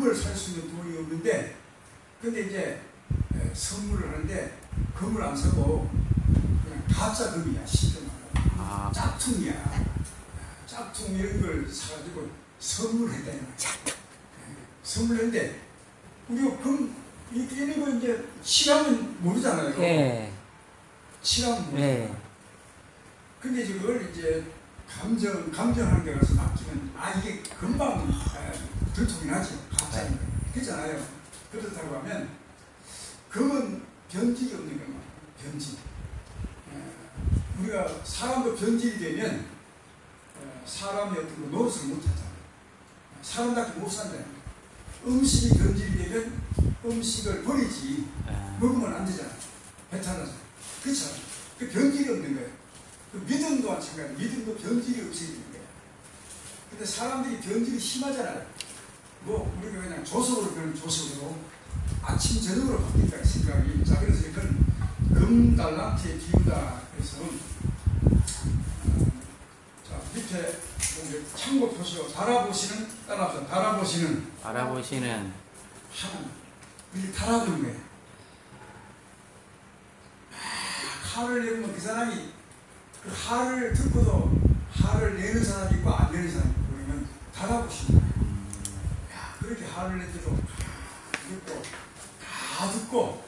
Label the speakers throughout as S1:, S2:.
S1: 금을 살 수 있는 돈이 없는데, 근데 이제 선물을 하는데 금을 안 사고 그냥 가짜 금이야. 쉽게 말하면 짝퉁이야. 짝퉁 이런 걸 사가지고 선물했다. 선물했는데 우리가 금 이런 거 이제 칠하면 모르잖아요.
S2: 예.
S1: 칠하면 모르잖아요.
S2: 예.
S1: 근데 이걸 이제 감정하는 데 가서 맡기면 이게 금방 들통이 나죠. 가짜인 거. 그렇잖아요. 그렇다고 하면 금은 변질이 없는 거만. 변질. 우리가 사람도 변질이 되면 사람이 어떤 거 노릇을 못 하잖아요. 사람답게 못 산다는 거예요. 음식이 변질이 되면 음식을 버리지 먹으면 안 되잖아요. 배탈나서. 그렇잖아요. 그 변질이 없는 거예요. 그 믿음도 마찬가지예요. 믿음도 변질이 없어야 되는 거예요. 근데 사람들이 변질이 심하잖아요. 뭐 우리가 그냥 조석으로 그런 조석으로 아침 저녁으로 바뀐다 생각이. 자, 그래서 이건 금달란트의 기후다. 그래서 자, 밑에 참고 표시로 달아보시는, 따라합시다. 달아보시는
S2: 알아보시는
S1: 하나님. 이렇게 달아보는 거예요. 화를 내면 그 사람이 그 화를 듣고도 화를 내는 사람이 있고 안 내는 사람이 있고 그러면 달아보시는 거예요. 그렇게 화를 낼 때도 다 듣고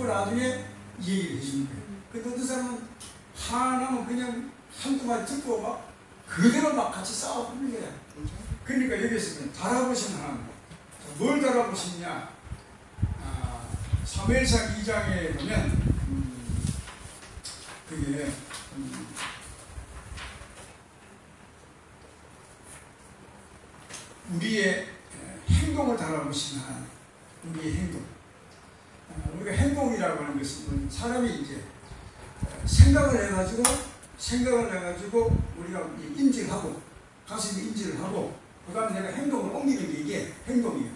S1: 나중에 얘기를 해주는 거예요. 근데 어떤 사람은 화나면 그냥 한두 마디 듣고 막 그대로 막 같이 싸워보는 거야. 그러니까 여기서 그냥 달아보시는 하나님. 뭘 달아보시느냐? 사무엘상 2장에 보면 그게 우리의 행동을 달아보시는 하나님. 우리의 행동. 우리가 행동이라고 하는 것은 사람이 이제 생각을 해가지고 우리가 인지를 하고 가슴에 인지를 하고 그 다음에 내가 행동을 옮기는 게 이게 행동이에요.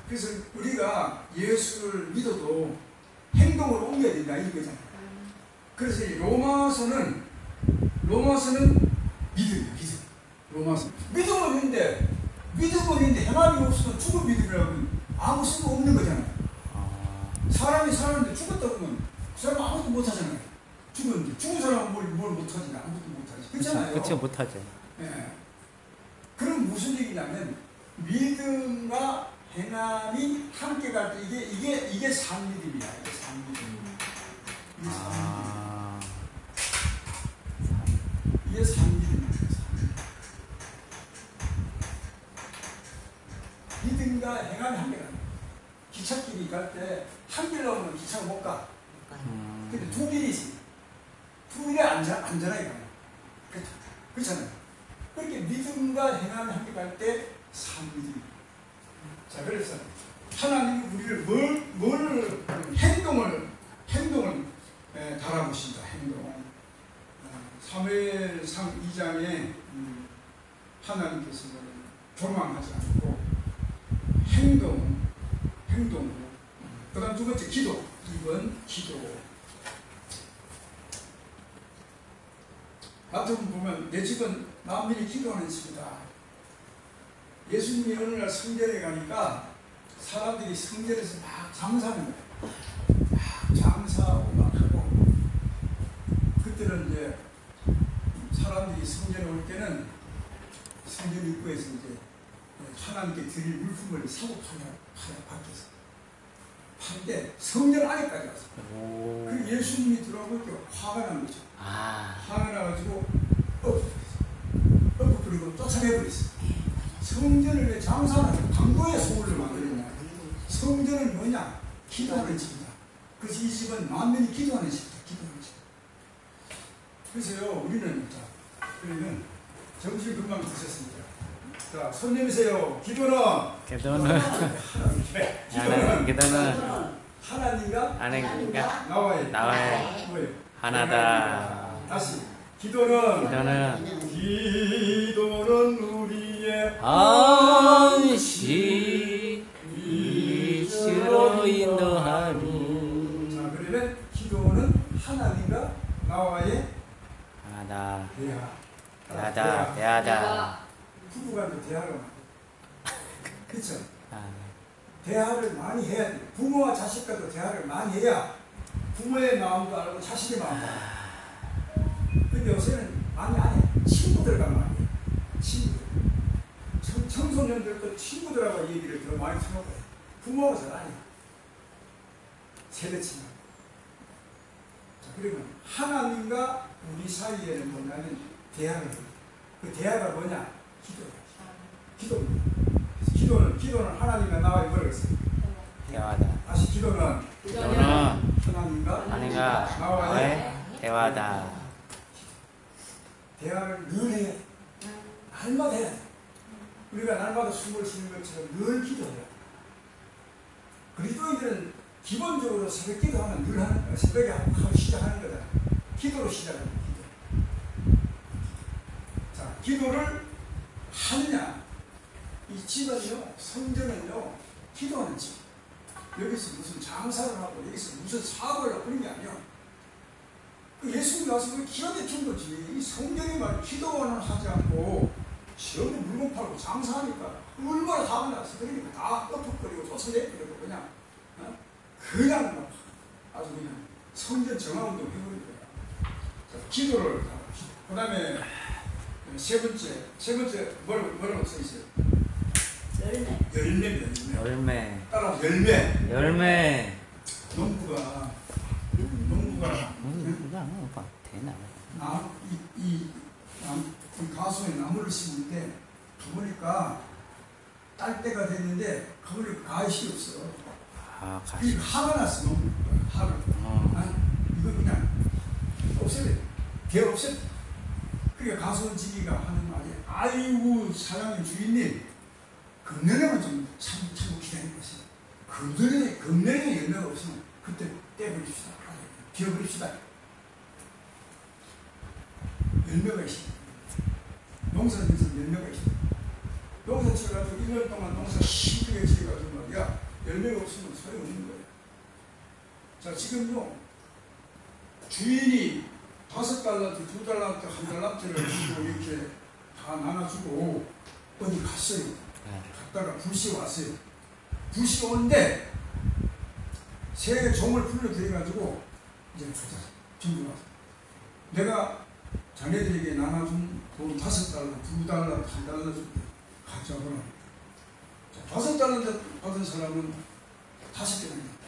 S1: 그래서 우리가 예수를 믿어도 행동을 옮겨야 된다 이거잖아요. 그래서 이 로마서는 믿음이에요. 믿음. 로마서 믿음은 있는데 행함이 없으면 죽은 믿음이라고 아무 쓸모 없는 거잖아요. 사람이 살았는데 죽었다 보면 그 사람은 아무것도 못하잖아요. 죽은 사람은 뭘 못하지? 아무것도 못하지. 그렇잖아요.
S2: 그렇죠. 못하죠.
S1: 예. 그럼 무슨 얘기냐면 믿음과 행함이 함께 갈 때 이게 산믿음이야. 이게 산믿음. 이게 산믿음이야. 믿음과 행함이 함께 가는 거야. 기찻길이 갈 때 한 길로 오면 기차가 못 가. 근데 두 길이지. 두 길에 안전하게 가요. 그렇잖아요. 그렇게 믿음과 행함이 함께 갈 때 산믿음이에요. 자, 그래서 하나님이 우리를 행동을 달아보신다. 행동. 사무엘상 2장에 하나님께서는 조망하지 않고 행동으로. 그 다음 두 번째 기도. 2번 기도. 같은 보면 내 집은 만민이 기도하는 집이다. 예수님이 어느 날 성전에 가니까 사람들이 성전에서 막 장사하는 거예요. 막 장사하고 막 하고. 그때는 이제 사람들이 성전에 올 때는 성전 입구에서 이제 하나님께 드릴 물품을 사고 팔아요. 밖에서. 파는데 성전 안에까지 왔어요. 그 예수님이 들어오고 화가 난 거죠. 화가 나가지고 엎어버리고 쫓아내버렸어요. 성전을 왜 장사하는 강도의 소굴을 만들었냐. 성전은 뭐냐? 기도하는 집이다. 그래서 이 집은 만민이 기도하는 집이다. 기도하는 집. 그래서요, 우리는 그러면 정신 금방 드셨습니다. 자, 손 내미세요. 기도는 하나님과 나와의
S2: 하나다.
S1: 다시 기도는 우리의
S2: 안식으로 인도하니.
S1: 자, 그러면 기도는 하나님과 나와의
S2: 대하다.
S1: 부부간의 대화가 그렇죠?
S2: 아,
S1: 대화를 많이 해야 돼. 부모와 자식과도 대화를 많이 해야 부모의 마음도 알고 자식의 마음도 알고. 근데 요새는 많이 안 해. 친구들과 많이 해. 친구들. 청소년들도 친구들하고 얘기를 더 많이 하고 해. 부모가 잘 안 해. 세대치나. 자, 그러면 하나님과 우리 사이에는 뭐냐면 대화를 해요. 그 대화가 뭐냐? 기도예요. 기도입니다. 기도는 하나님과 나와의 뭐라고 했어요?
S2: 대화다.
S1: 다시 기도는
S2: 너는
S1: 하나님과
S2: 하나님과 나와의 대화다.
S1: 대화를 늘 해야 돼. 날마다 해야 돼. 우리가 날마다 숨을 쉬는 것처럼 늘 기도해야 돼. 그리스도인들은 기본적으로 새벽 기도하면 늘 하는 거야. 새벽에 하고 시작하는 거다. 기도로 시작하는 거야. 기도. 자, 기도를 하느냐? 이 집은요, 성전은요, 기도하는 집. 여기서 무슨 장사를 하고, 여기서 무슨 사업을 하고 그런 게 아니야. 예수님 와서 그 기가 막힌 거지. 이 성경이 말 기도는 하지 않고, 시험에 물건 팔고 장사하니까 얼마나 화가 났어. 그러니까 다 엎어버리고 쫓아내버리고 그냥 막 아주 그냥 성전 정화운동 해버린 거야. 자, 기도를 하고, 그 다음에 세 번째 뭐라고 써 있어요? 열매.
S2: 열매.
S1: 따라서 열매. 농부가
S2: 오빠 되나?
S1: 이 가수에 나무를 심을 때 가보니까 딸 때가 됐는데 가보니까 가시 없어.
S2: 아,
S1: 그러니까 화가 났어. 농부가 화를. 이거 그냥 없애야 돼. 개 없애. 그러니까 가수지기가 하는 말이 아이고 사장님 주인님 금년에만 좀 참고 기다리는 것이 금년에 열매가 없으면 그때 떼버립시다. 비워버립시다. 열매가 있어. 농사에서 열매가 있어. 농사 지어가지고 1년 동안 농사 힘들게 지어가지고 말이야. 열매가 없으면 소용없는 거야. 자, 지금요. 주인이 5달란트, 2달란트, 1달란트를 주고 이렇게 다 나눠주고 어디 갔어요. 갔다가 불씨 왔어요. 불씨 오는데 새 종을 불러들여가지고 이제 가자. 전부 와서 내가 자네들에게 나눠준 돈 5달러, 2달러, 1달러 줄 때 가져오라. 5달러 받은 사람은 5개 남겼다.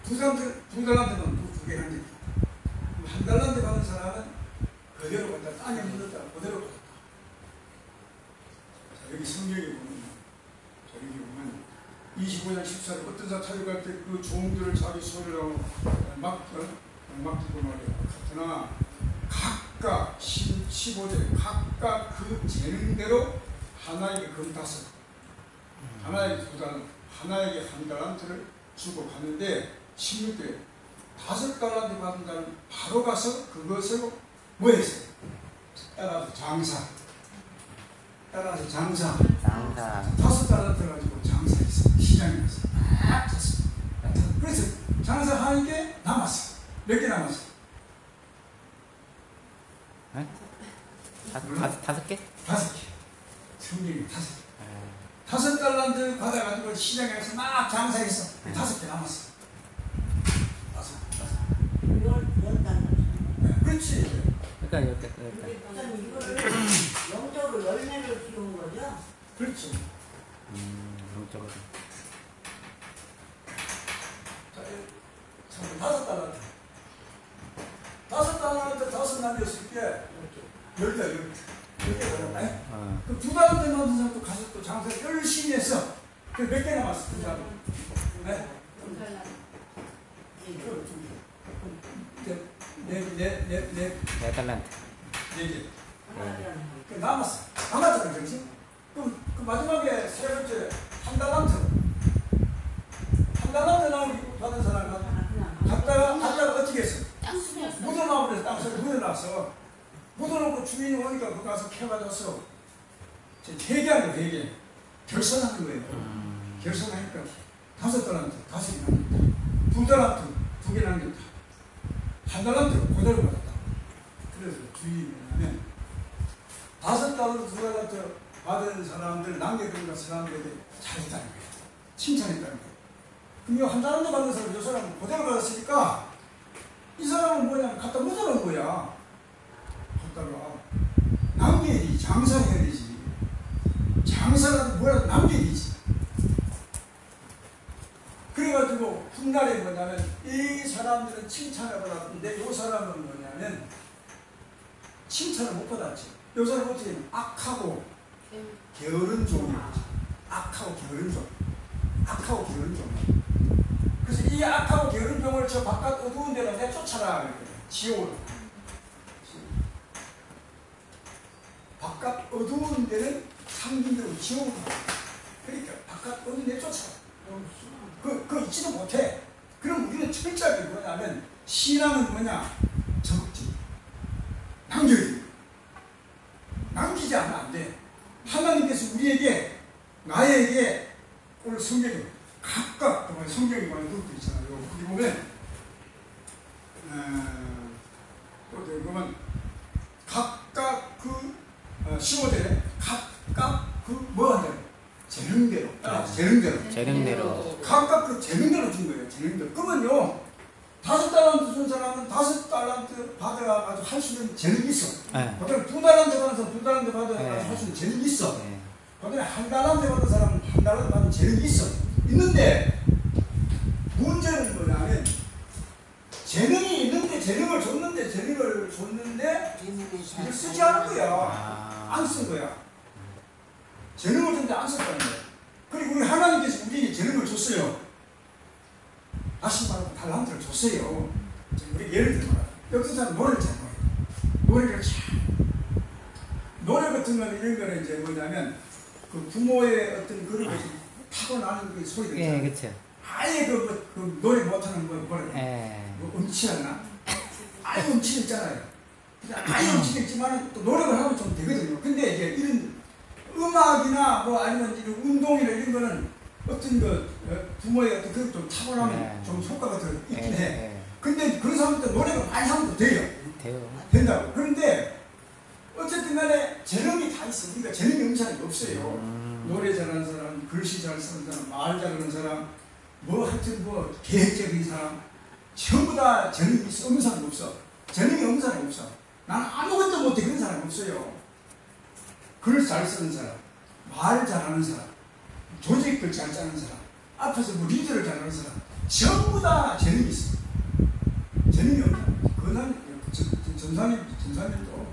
S1: 2달러는 2개 남겼다. 1달러 받은 사람은 그대로 갖다 땅에 묻었다. 그대로 받았다. 자, 여기 성경에 보면 저기 보면 25장 14절 어떤 자 타격할 때 그 종들을 자기 손으로 막 듣고 말이야. 그러나 각각 15절에 각각 그 재능대로 하나에게 금 5, 하나에게 2달러, 하나에게 1달란트를 주고 가는데 16절 5달란트 받은 자는 바로 가서 그것을 뭐 했어요? 따라서 장사. 5달란트 가지고 장사했어. 시장에 가서 샀어. 그래서 장사하는 게 남았어. 몇 개 남았어?
S2: 네? 5개?
S1: 5개. 성경이 5개. 5달란트 받아가지고 시장에 가서 막 장사했어. 5개 남았어. 5. 그렇지.
S2: 그러니까
S3: 이거를 영적으로 열매를 키운 거죠?
S1: 그렇죠.
S2: 영적으로.
S1: 자, 5달란트 5 남겼을 때 10개 받았다. 그럼 2달란트 남은 사람도 가서 또 장사 열심히 했어. 그 몇 개 남았어? 그 사람. 네?
S2: 4달란트.
S1: 4개. 남았어. 남았잖아, 그렇지? 그럼 그 마지막에 세 번째 1달란트. 1달란트 나오고 받은 사람은 갔다가 어떻게 했어? 묻어놔버려서 땅속에 묻어놨어. 묻어놓고 주인이 오니까 거기 가서 캐가졌어. 회개하는 거예요, 회개. 결선하는 거예요. 결선하니까 5달란트, 5개 남겼다. 2달란트, 2개 남겼다. 1달란트 그대로 받았다. 그래서 주인이 뭐냐면 5달란트, 2달란트 받은 사람들, 남겨둔 사람들에게 잘했다는 거예요. 칭찬했다는 거예요. 그럼 한 사람도 받은 사람, 요 사람은 고대를 받았으니까 이 사람은 뭐냐면 갖다 묻어놓은 거야. 갖다가 남겨야지, 장사해야 되지. 장사라도 뭐라도 남겨야 되지. 그래가지고 훗날에 뭐냐면 이 사람들은 칭찬을 받았는데 이 사람은 뭐냐면 칭찬을 못 받았지. 이 사람은 어떻게 하면 악하고 게으른 종이었지. 악하고 게으른 종. 악하고 게으른 종. 그래서 이 악하고 게으른 종을 저 바깥 어두운 데로 내쫓아라. 그랬거든. 지옥으로. 바깥 어두운 데는 상징적으로 지옥으로. 그러니까 바깥 어두운 데 쫓아라. 그거 있지도 못해. 그럼 우리는 철저하게 뭐냐면 신앙은 뭐냐? 적지. 남겨야 돼. 남기지 않으면 안 돼. 하나님께서 우리에게, 나에게 오늘 성경에 각각 성경이 많이 들고 있잖아요. 거기 보면 보면 각각 그 15절에 각각 그 뭐 한다? 재능대로.
S2: 재능대로.
S1: 각각 그 재능대로 준 거예요. 재능대로. 그러면요, 5달란트 준 사람은 5달란트 받아가지고 할 수 있는 재능이 있어.
S2: 네.
S1: 그다음에 2달란트 받은 사람 2달란트 받아가지고
S2: 네.
S1: 할 수 있는 재능이 있어.
S2: 네.
S1: 그다음에 1달란트 받은 사람은 1달란트 받은 재능이 있어. 있는데 문제는 뭐냐면 재능이 있는데 재능을 줬는데 이걸 쓰지 않은 거야. 안 쓴 거야. 재능을 줬는데 안 썼다는 거야. 그리고 우리 하나님께서 우리에게 재능을 줬어요. 다시 말하면 달란트를 줬어요. 우리 예를 들어 어떤 사람 노래를 잘 불러요. 노래를 잘. 노래 같은 거는 이런 거는 이제 뭐냐면 그 부모의 어떤 그런 것이 타고나는 그 소리가 있잖아요.
S2: 예, 그렇죠.
S1: 아예 그 노래 못하는 뭐라
S2: 예.
S1: 음치였나? 아예 음치 있잖아요. 그냥 아예 음치 있지만 또 노력을 하면 좀 되거든요. 근데 이제 이런 음악이나 뭐 아니면 이런 운동이나 이런 거는 어떤 그 부모의 어떤 그 좀 타고나면
S2: 네.
S1: 좀 효과가 더 있긴 해.
S2: 예.
S1: 근데 그런 사람들 노력을 많이 하면 돼요.
S2: 돼요.
S1: 된다고. 그런데 어쨌든 간에 재능이 다 있어. 그러니까 재능이 음산이 없어요. 노래 잘하는 사람, 글씨 잘 쓰는 사람, 말 잘하는 사람, 뭐 하여튼 뭐 계획적인 사람, 전부 다 재능이 있어. 음산이 없어. 재능이 음산이 없어. 나는 아무것도 못해. 그런 사람이 없어요. 글 잘 쓰는 사람, 말 잘하는 사람, 조직글 잘 짜는 사람, 앞에서 뭐 리더를 잘하는 사람, 전부 다 재능이 있어. 재능이 없나? 전사님도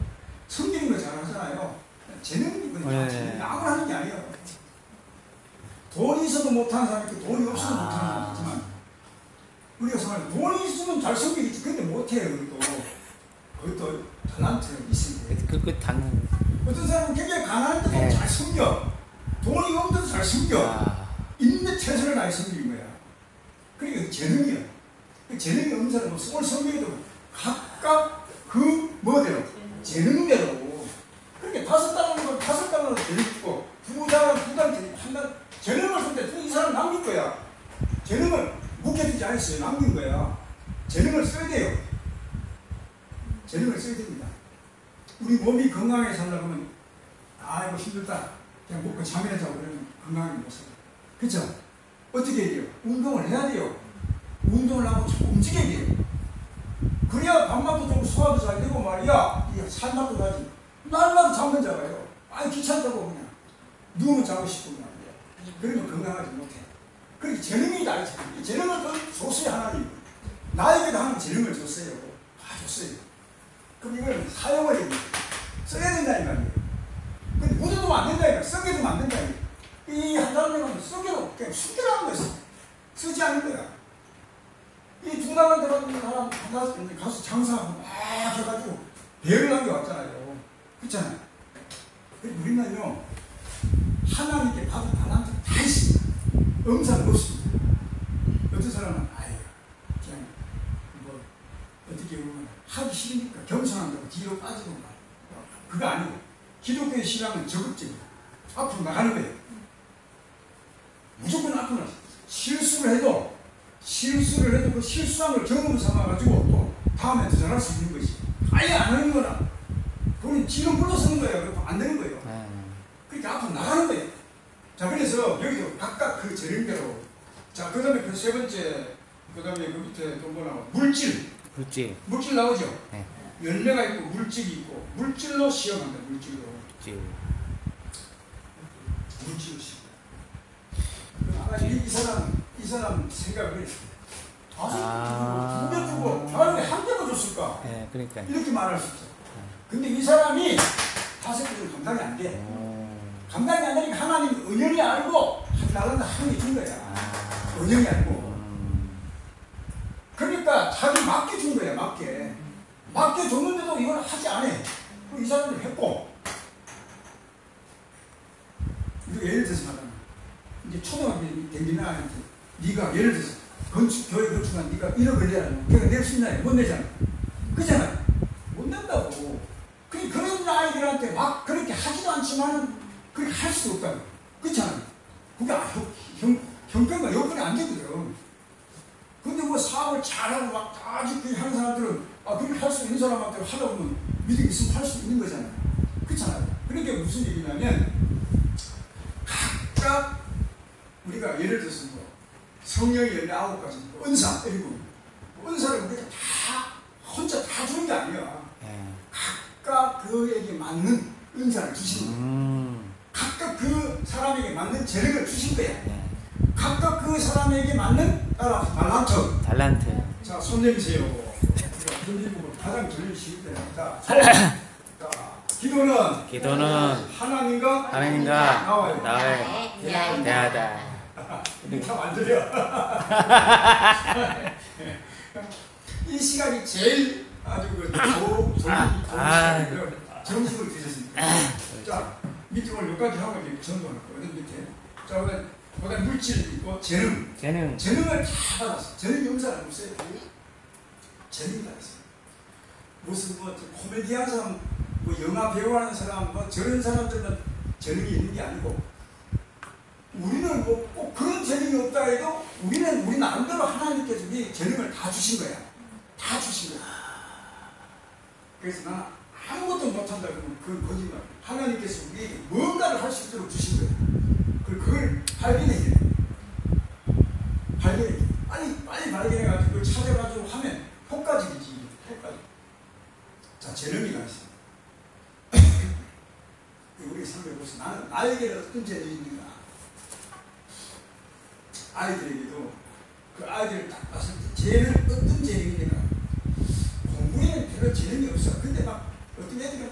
S1: 섬기는 거 잘하잖아요. 재능이 그냥 재능이 아무나 하는 게 아니에요. 돈이 있어도 못하는 사람이 있고 돈이 없어도 못하는 사람이 있지만 우리가 생각하면 돈이 있으면 잘 섬기겠지. 근데 못해요. 그것도 달란트가 있으면 돼요.
S2: 그 당.
S1: 어떤 사람은 굉장히 가난한데도 잘 섬겨. 돈이 없는데도 잘 섬겨. 있는데 최선을 다해 섬기는 거야. 그러니까 재능이야. 그 재능이 없는 사람은 오늘 성경에도 각각 그 뭐대로 재능대로 그렇게 5달러는 5달러는 재능 있고 2달러는 2달러는 한달 재능을 썼는데 이 사람 남긴 거야. 재능을 묵혀두지 않았어요. 남긴 거야. 재능을 써야 돼요. 재능을 써야 됩니다. 우리 몸이 건강하게 살려고 하면 아이고 힘들다 그냥 먹고 잠이나 자고 그러면 건강하게 못 살아요. 그렇죠? 어떻게 해야 돼요? 운동을 해야 돼요. 운동을 하고 자꾸 움직여야 돼요. 그래야 밥맛도 좀 소화도 잘 되고 말이야. 살맛도 나지. 날마다 잠만 자가요. 아니 귀찮다고 그냥 누우면 자고 싶고 말이야. 그러면 건강하지 못해. 그렇게 재능이 다 있어요. 이 재능을 줬어요 하나님. 나에게도 하나님 재능을 줬어요. 다 줬어요. 그럼 이걸 사용을 해야 돼. 써야 된다는 말이에요. 근데 묻어두면 안 된다니까. 썩여두면 안 된다니까. 이 한 사람은 썩여도 그냥 숨겨놓은 거였어. 쓰지 않는 거야. 이 2달란트 받는 사람 가서 장사하고 막 해가지고 배를 남겨왔잖아요. 그렇잖아요. 우리는요 하나님께 받은 달란트 다 있습니다. 음사는 없습니다. 어떤 사람은 아예 그냥 뭐 어떻게 보면 하기 싫으니까 겸손한다고 뒤로 빠지고 말. 그거 아니고 기독교의 신앙은 적극적이다. 앞으로 나가는 거예요. 무조건 앞으로 나가. 실수를 해도 그 실수한 걸 경험으로 삼아가지고 또 다음에 더 잘할 수 있는 것이. 아예 안 하는 거나. 그건 지금 불러서는 거예요. 안 되는 거예요. 그렇게 앞으로 나가는 거예요. 자, 그래서 여기도 각각 그 재능대로. 자, 그 다음에 그 세 번째, 그 다음에 그 밑에 또 뭐 나와? 물질.
S2: 물질.
S1: 물질 나오죠?
S2: 네.
S1: 열매가 있고 물질이 있고 물질로 시험한다. 물질로.
S2: 물질.
S1: 물질로 시험. 아마 이 사람 생각을 했어요.
S2: 아.
S1: 2개 주고 나는 왜한 개만 줬을까?
S2: 네, 그러니까.
S1: 이렇게 말할 수 있죠. 근데 이 사람이 5개는 감당이 안 돼. 감당이 안 되니까 하나님 은연히 알고 나는 한 개 준 거야.
S2: 아.
S1: 은연히 알고. 그러니까 자기 맞게 준 거야. 맞게 줬는데도 이걸 하지 않아. 이 사람들 했고. 예를 들어서 말하면 이제 초등학교 댕기는 아이한테 네가 예를 들어서 교회 건축한 네가 1억을 내라면 걔가 낼 수 있나요? 못 내잖아. 그잖아요. 못 낸다고. 그런 아이들한테 막 그렇게 하지도 않지만 그렇게 할 수도 없다고. 그렇잖아요. 그게 형편과 여건이 안 되거든. 근데 뭐 사업을 잘하고 막 아주 그렇게 하는 사람들은 그렇게 할 수 있는 사람한테 하다 보면 믿음이 있으면 할 수 있는 거잖아요. 그렇잖아요. 그러니까 무슨 얘기냐면 각각 우리가 예를 들어서 뭐 성령의 19가지, 은사, 그리고 은사를 우리가 다 혼자 다 주는 게 아니야. 각각 그에게 맞는 은사를 주신 거야. 각각 그 사람에게 맞는 재능을 주신 거야. 각각 그 사람에게 맞는 달란트. 자, 손 내미세요. 우리가 던지고 가장 제일 쉬울 때는 자, 기도는 하나님과 나와요.
S2: 대하다.
S1: 다 만들려. 이 시간이 제일 아주 정식을 드셨습니다. 자, 밑에 오늘 여기까지 하고 이제 전도할 거거든, 밑에. 자, 그다음 물질 있고 재능을 다 받았어. 재능이 없는 사람 없어요. 재능이 다 있어요. 무슨 뭐 코미디 하는 사람, 뭐 영화 배우하는 사람, 뭐 저런 사람들은 재능이 있는 게 아니고 우리는 뭐 꼭 그런 재능이 없다 해도 우리는 우리 나름대로 하나님께서 우리 재능을 다 주신 거야. 다 주신 거야. 그래서 나는 아무것도 못한다 그러면 그건 거짓말. 하나님께서 우리에게 뭔가를 할 수 있도록 주신 거야. 그걸 발견해야 돼. 빨리 발견해가지고 그걸 찾아가지고 하면 효과적이지. 효과적. 자, 재능이가 있어. 우리 생각해 보세요. 나는 나에게 어떤 재능이 있는가? 아이들에게도 그 아이들을 딱 봤을 때 쟤는 어떤 재능이 있는가? 공부에는 별로 재능이 없어. 근데 막 어떤 애들은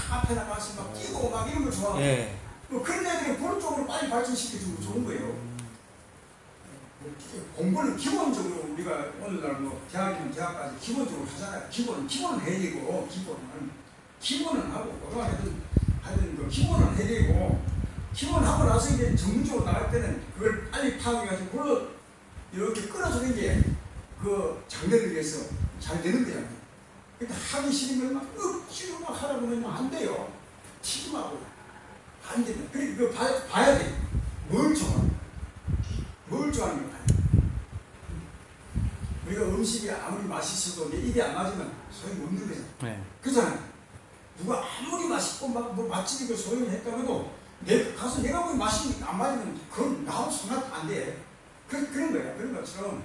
S1: 막 앞에 나가서 막 뛰고 막 이런 걸 좋아하고 뭐 그런 애들은 그런 쪽으로 빨리 발전시켜주면 좋은 거예요. 공부는 기본적으로 우리가 오늘날 뭐 대학이면 대학까지 기본적으로 하잖아요. 기본은 해야 되고 기본은 하고 고등학교든 하여튼 그 기본은 해야 되고 기본하고 나서 이제 전문적으로 나갈 때는 그걸 빨리 파악해가지고 그걸로 이렇게 끌어주는 게 그 장래를 위해서 잘 되는 거잖아요. 근데 하기 싫은 걸 막 억지로 막 하라고 하면 안 돼요. 튀김하고 안 되면. 그러니까 그거 봐야 돼. 뭘 좋아하는 걸 봐야 돼. 우리가 음식이 아무리 맛있어도 내 입에 안 맞으면 소용이 없는 거잖아요. 그렇잖아요. 누가 아무리 맛있고 막 뭐 맛집이고 소용이 했다고 가서 내가 보기 맛이 안 맞으면 그건 나하고 상관 안 돼. 그런 거야. 그런 것처럼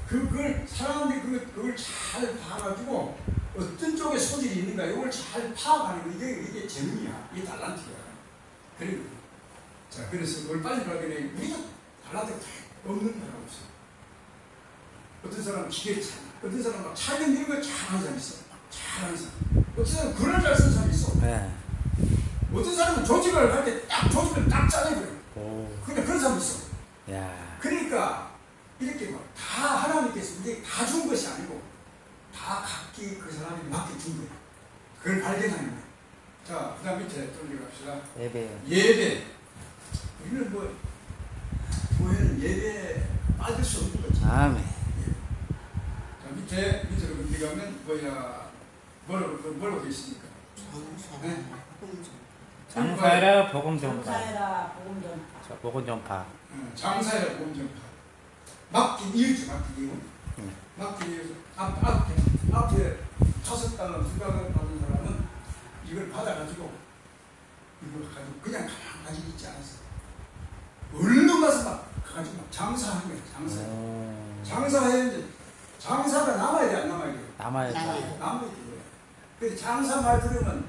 S1: 그걸 사람들이 그걸 잘 봐가지고 어떤 쪽에 소질이 있는가 이걸 잘 파악하는 거 이게 재능이야. 이게 달란트야. 그리고 자 그래서 그걸 빨리 발견해. 우리가 달란트가 없는 사람 없어. 어떤 사람은 기계를 잘, 어떤 사람은 막 촬영 이런 걸 잘하는 사람 있어. 잘하는 사람. 어떤 사람은 글을 잘 쓰는 사람 있어. 어떤 사람은 조직을 할 때 딱 조직을 딱 짜내버려. 근데 그런 사람 있어. 그러니까 이렇게 막 다 하나님께서 우리에게 다 준 것이 아니고 다 각기 그 사람이 맡겨 준 거예요. 그걸 발견하는 거예요. 자, 그 다음 밑에 또 갑시다. 예배. 우리는 뭐 교회는 예배 빠질 수 없는 거지.
S2: 아멘.
S1: 자, 밑으로 가면 뭐라고 되어 있습니까?
S2: 장사해라 복음 전파.
S1: 장사해라 복음 전파. 맡긴 이유죠. 맡긴 이유. 앞에 5달러, 2달러 받은 사람은 이걸 받아가지고 이걸 가지고 그냥 가만 가지고 있지 않았어. 얼른 가서 막 가지고 막 장사하는 거야. 장사해야지. 장사가 남아야 돼, 안 남아야 돼?
S2: 남아야죠.
S1: 남아야 돼. 근데 장사 말 들으면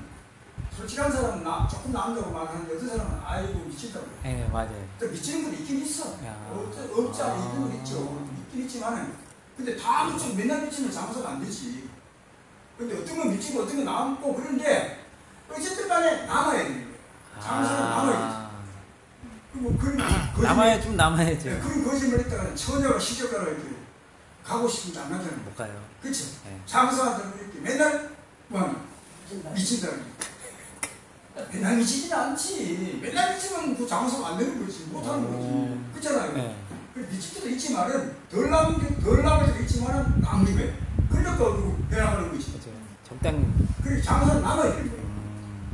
S1: 솔직한 사람은 조금 남다고 말하는데 어떤 사람은 아이고 미친다고.
S2: 네, 맞아요.
S1: 또 미치는 건 있긴 있어.
S2: 야.
S1: 없지 않아 있는 건 있죠. 있긴 있지만은 근데 다 미치고 맨날 미치면 장사가 안 되지. 근데 어떤 건 미치고 어떤 건 남고 그런데 어쨌든 간에 남아야 되는 거예요. 장사는 남아야 되지. 그리고
S2: 남아야 좀 남아야죠.
S1: 그런 거짓말 했다가 처녀가 시집가라 이렇게 가고 싶은지 안 가잖아요.
S2: 못 가요.
S1: 그렇죠.
S2: 네.
S1: 장사하다가 이렇게 맨날 뭐 미친다는 거. 맨날 미치지는 않지. 맨날 미치면 그 장사가 안 되는 거지. 못하는 거지. 그렇잖아요.
S2: 네.
S1: 미칠 때도 있지만은 덜 남을 때도 있지만은 남는 거예요. 그러니까 변화하는 거지.
S2: 그렇죠. 적당히.
S1: 그래 장사는 남아야 되는 거예요.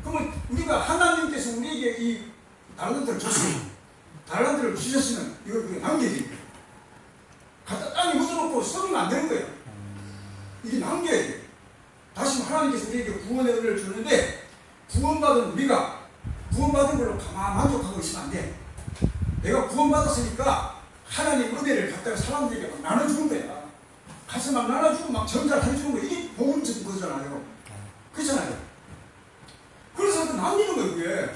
S1: 그러면 우리가 하나님께서 우리에게 이 달란트를 줬으면 달란트를 주셨으면 이걸 남겨야 돼요. 갖다 땅에 묻어놓고 썩으면 안 되는 거예요. 이게 남겨야 돼요. 다시 하나님께서 우리에게 구원의 은혜를 주는데 구원받은 우리가 구원받은 걸로 가만 만족하고 있으면 안 돼. 내가 구원받았으니까 하나님 은혜를 갖다가 사람들에게 막 나눠주는 거야. 가서 막 나눠주고 막 전달해주는 거 이게 복음적인 거잖아요. 그렇잖아요. 그래서 남기는 거예요, 그게.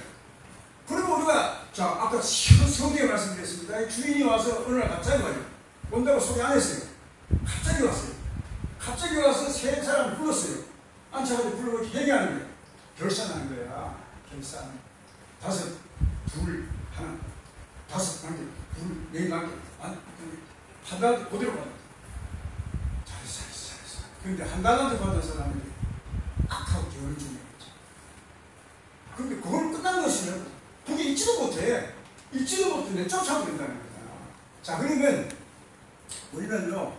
S1: 그리고 우리가 자 아까 성경에 말씀드렸습니다. 주인이 와서 어느 날 갑자기 와요. 온다고 소개 안 했어요. 갑자기 왔어요. 갑자기 와서 세 사람을 불렀어요. 앉혀가지고 불러고 회개하는 거예요. 결산하는 거야. 결산. 5, 2, 1, 5 둘, 4 한 달 그대로 받았다. 잘했어. 그런데 한 달한테 받은 사람이 악하고 게으른 중에 있죠. 그런데 그걸 끝난 것이면 그게 잊지도 못해. 잊지도 못해. 쫓아버린다는 거잖아. 자, 그러면 우리는요,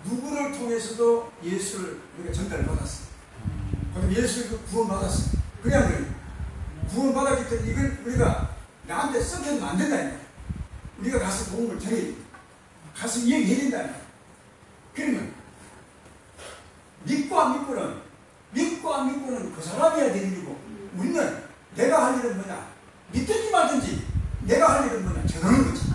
S1: 누구를 통해서도 예수를 우리가 전달을 받았어. 그럼 예수를 구원받았어. 그냥 그래요. 구원받았기 때문에 이걸 우리가 나한테 썩혀도 안 된다니까. 우리가 가서 복음을 전해야 돼. 가서 이야기해야 된다니까. 그러면 믿고 안 믿고는 그 사람이야 되는 거고 우리는 내가 할 일은 뭐냐? 믿든지 말든지 내가 할 일은 뭐냐? 전하는 거지.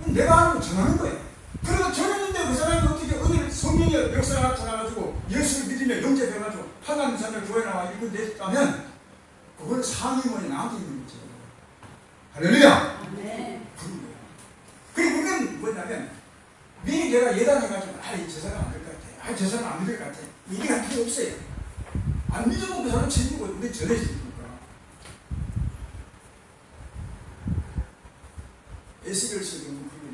S1: 내가 하는 건 전하는 거예요. 그리고 전했는데 그 사람이 어떻게 은혜를 성령의 역사가 나타나가지고 예수를 믿으며 영접해가지고 하나님 자녀 교회 나와 이걸 냈다면 그건 상임원이 나한테 있는 거죠. 할렐루야!
S3: 네.
S1: 그리고 우리는 뭐냐면 미리 내가 예단해가지고 저 사람 안 될 것 같아. 저 사람 안 믿을 것 같아. 얘기할 필요 없어요. 안 믿으면 그 사람 책임지고 우리 전해지니까. 에스겔서 경우 그게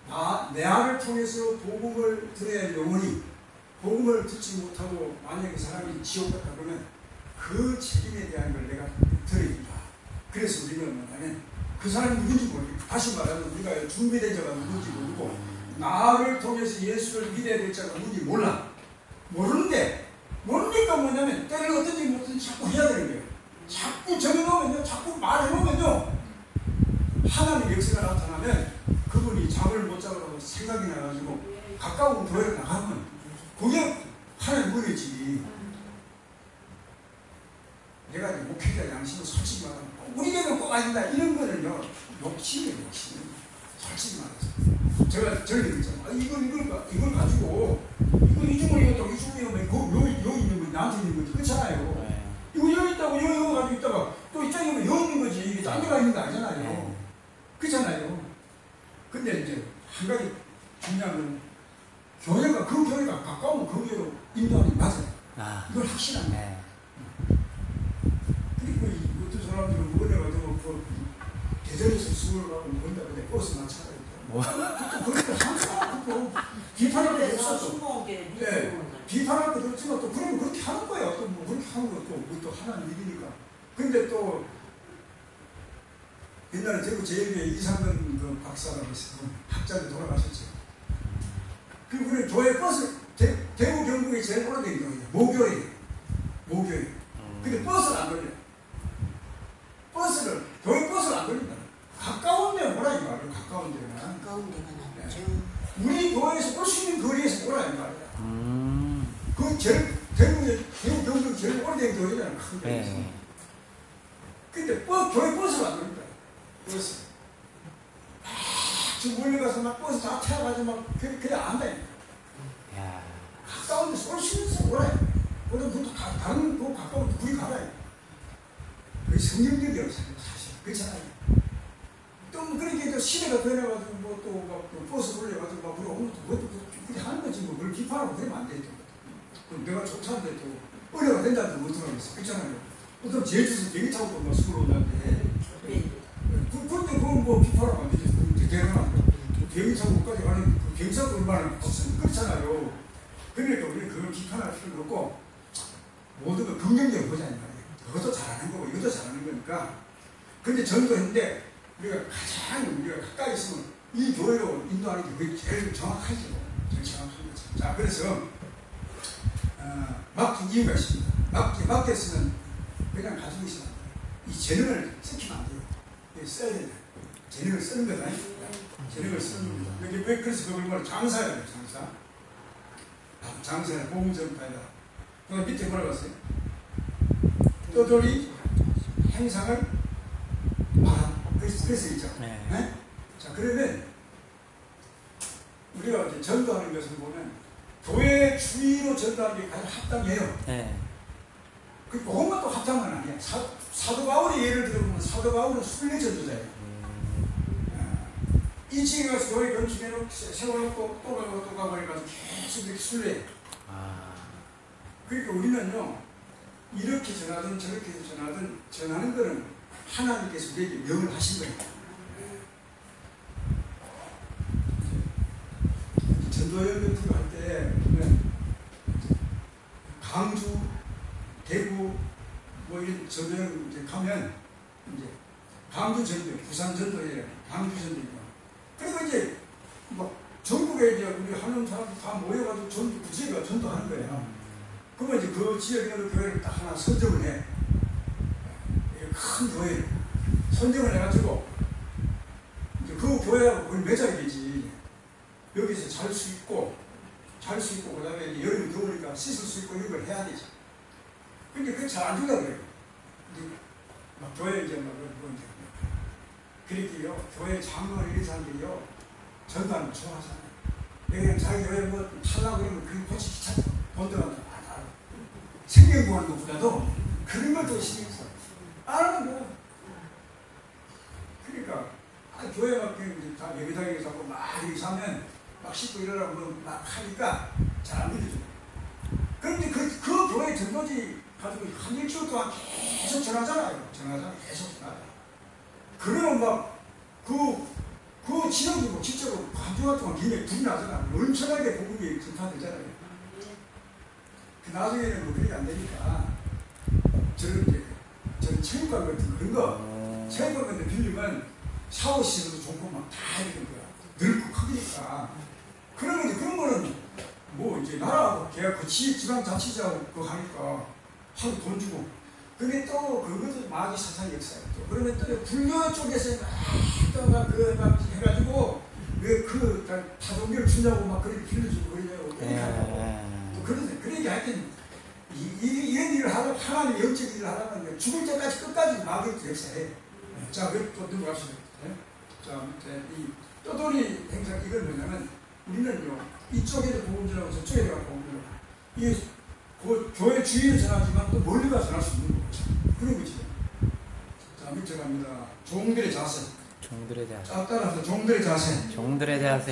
S1: 나와요. 내 알을 통해서 복음을 들어야 할 영혼이 복음을 듣지 못하고 만약에 사람이 지옥 갔다 그러면 그 책임에 대한 걸 내가 들어야 된다. 그래서 우리는 뭐냐면 그 사람이 누군지 모르고 다시 말하면 우리가 준비된 자가 누군지 모르고 나를 통해서 예수를 믿어야 될 자가 누군지 몰라. 모르니까 뭐냐면 때를 어떤지 못든지 자꾸 해야 되는 거예요. 자꾸 정해놓으면요, 자꾸 말해놓으면요, 하나님 역사가 나타나면 그분이 잠을 못 자고 생각이 나가지고 가까운 교회를 나가면 그게 하나님 은혜지. 내가 목회자 양심을 솔직히 말하면 우리 교회는 꼭 아니다 이런 거는요 욕심이에요. 솔직히 말해서 제가 저희들 있잖아요. 이걸 가지고 이 주머니가 있다고 이 주머니가 여기 있는 거지 나한테 있는 거지 그렇잖아요. 이거 여기 있다고 여기 가지고 있다가 또 이쪽에 여기 있는 거지 이게 딴 데가 있는 거 아니잖아요. 그렇잖아요. 근데 이제 한 가지 중요한 건 교회가 그 교회가 가까우면 그 교회로 인도하는 게 맞아요. 이걸 확실한 거예요. 어떤 사람들은 뭐래가지고 대전에서 수을 가고 뭔가 근데 버스만 찾아있다. 그렇게 항상 비판할 것도 없었어. 네, 비판할 것도 없지만 또 그러면 그렇게 하는 거야. 또 뭐 그렇게 하는 것도 또 하나님 일이니까. 근데 또 옛날에 대구 제일교회 이상근 그 박사라고 있어요. 학자들 돌아가셨죠. 그리고 교회 버스 대구 경북이 제일 오래된 교회예요. 모교회. 근데 버스를 안 돌려. 교회 버스를 안 돌린다. 가까운 데 오라 이 말이에요. 가까운 데는.
S3: 가까운 데가 낫죠.
S1: 우리 교회에서 올 수 있는 거리에서 오라 이 말이야. 그 제일 대구 경북 제일 오래된 교회잖아요. 큰 교회에서. 교회 버스가 안 됩니다. 버스. 저 몰려가서 막 버스 다 태워가지고 막 그래 안 돼.
S2: 야.
S1: 가까운 데서 올 수 있어 오래. 그럼 그것도 다른 거 가까운 데 우리 가라요. 그게 성경적이에요 사실. 그렇잖아요. 또 그렇게 또 시대가 변해가지고 뭐 또 막 버스 돌려가지고 막 그러고 또 그것도 그렇게 하는 거지 뭐 그걸 비판하고 그러면 안 되죠. 그럼 내가 좋다는데 또 어려가 된다는데 못 들어가겠어. 그렇잖아요. 그럼 제주에서 비행기 타고 또막 수로 온다는데 그런데 그건 뭐 비판하면 안 되죠. 대단한 비행기 타고 끝까지 가는 그 비행사도 얼마나 없으면 그렇잖아요. 그러니까 우리는 그걸 비판할 필요는 없고 모든 걸 긍정적으로 보자는 말이에요. 그것도 잘하는 거고 이것도 잘하는 거니까. 근데 전도했는데 우리가 가장 우리가 가까이 있으면 이 교회로 인도하는 게 그게 제일 정확하죠. 제일 정확한 거죠. 자, 그래서 맡긴 이유가 있습니다. 맡겼으면 그냥 가지고 있으면 안 돼요. 이 재능을 섞이면 안 돼요. 써야 된다. 재능을 쓰는 거다. 재능을 쓰는 겁니다. 왜 그래서 그걸 뭐 장사야 돼요. 장사. 장사야 보험전파이다. 그 밑에 뭐라고 했어요? 떠돌이 행상을 말한. 그래서 있죠.
S2: 네.
S1: 네? 자, 그러면 우리가 이제 전도하는 것을 보면 교회 주위로 전도하는 게 가장 합당해요.
S2: 네.
S1: 그것만 또 합당은 아니야. 사도 바울의 예를 들어보면 사도 바울은 순례 전도자예요. 2층에 가서 교회 건축해놓고 세워놓고 또 가고 또 가고 해가지고 계속 이렇게 순례. 그러니까 우리는요 이렇게 전하든 저렇게 전하든 전하는 거는 하나님께서 우리에게 명을 하신 거예요. 전도연 같은 거 할 때 강주, 대구 뭐 이런 전도연 이제 가면 이제 강주 전도, 부산 전도에 강주 전도니까. 그리고 이제 뭐 전국에 이제 우리 하는 사람들 다 모여가지고 구체가 전도하는 거예요. 그러면 이제 그 지역에 있는 교회를 딱 하나 선정을 해. 큰 교회를 선정을 해가지고 이제 그 교회하고 거의 매장이 되지. 여기서 잘 수 있고 그 다음에 이제 여름이 더우니까 씻을 수 있고 이런 걸 해야 되지. 근데 그게 잘 안 된다고 그래요. 막 교회 이제 막 그렇게요. 교회 장로를 이런 사람들이요. 전도하는 거 좋아하잖아요. 여기는 자기 교회 뭐 하려고 그러면 그게 고치 귀찮다. 돈 들어간다. 생명 구하는 것보다도 그런 걸 더 신경 써. 안 하면 뭐. 그러니까 교회 막 다 예배당에 자꾸 막 이렇게 사면 막 씻고 이러라고 막 하니까 잘 안 믿어줘. 그런데 그 교회 전도지 가지고 한 일주일 동안 계속 전하잖아요. 계속 전하잖아요. 그러면 막 그 지역이고 실제로 한 주간 동안 굉장히 불이 나잖아요. 엄청나게 복음이 전파되잖아요. 나중에는 뭐 그게 안 되니까 저런 체육관 같은 그런 거 체육관 같은 데 빌리면 샤워 시설도 좋고 막 다 이런 거야. 넓고 크니까. 그러면 그런 거는 뭐 이제 나라하고 걔가 그 지방자치제하고 그거 하니까 하루 돈 주고. 근데 또 그것도 마귀 사상 역사예요. 또 그러면 또 불교 쪽에서 막 해가지고 왜 그 타종교를 주냐고 막 그렇게 빌려주고 그러냐고 또 그러네. 그 얘기 하여튼 이런 일을 하고 하나님의 영적 일을 하려면 죽을 때까지 끝까지 마귀 역사해. 자, 또 넘어갑시다. 자, 이 떠돌이 행사 이건 뭐냐면 우리는요 이쪽에도 복음전하고 저쪽에도 복음전하고 이게 그 교회 주위를 전하지만 또 멀리 가서 전할 수 있는 거죠. 그런 거지. 자, 밑에 갑니다. 종들의 자세. 자, 따라서 종들의 자세.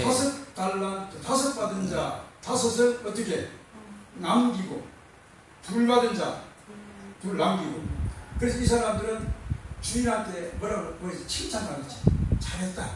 S1: 다섯 달란트, 다섯 받은 자, 다섯을 어떻게 남기고, 둘 받은 자, 둘 남기고. 그래서 이 사람들은 주인한테 뭐라고 칭찬하겠지. 잘했다.